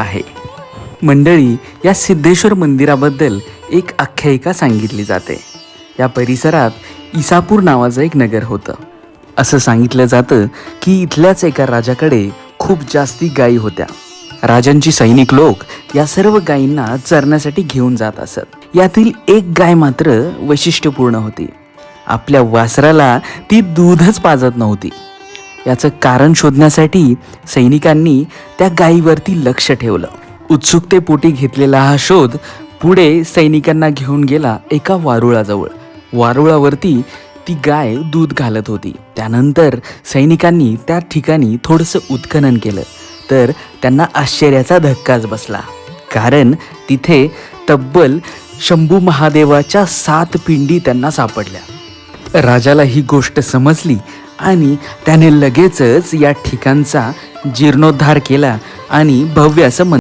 आहे। मंडळी, या सिद्धेश्वर मंदिराबद्दल एक आख्यायिका सांगितली जाते। या परिसरात इसापूर नावाचं एक नगर होतं। असं सांगितलं जातं की इथल्याच एका राजाकडे खूप जास्ती गायी होत्या। राजांची सैनिक लोक या सर्व गायींना चरण्यासाठी घेऊन जात असत। यातील एक गाय मात्र वैशिष्ट्यपूर्ण होती। आपल्या वासराला ती दूधच पाजत नव्हती। याचं कारण शोधण्यासाठी सैनिकांनी त्या गायीवरती लक्ष ठेवलं। उत्सुकतेपोटी घेतलेला हा शोध पुढे सैनिकांना घेऊन गेला एका वारुळाजवळ। वारुळावरती ती गाय दूध घालत होती। त्यानंतर सैनिकांनी त्या ठिकाणी थोडंसं उत्खनन केलं तर त्यांना आश्चर्याचा धक्काच बसला, कारण तिथे तब्बल शंभू महादेवाच्या 7 पिंडी त्यांना सापडल्या। राजाला ही गोष्ट समजली आणि त्याने लगेचच या ठिकाणचा जीर्णोद्धार केला आणि भव्य असं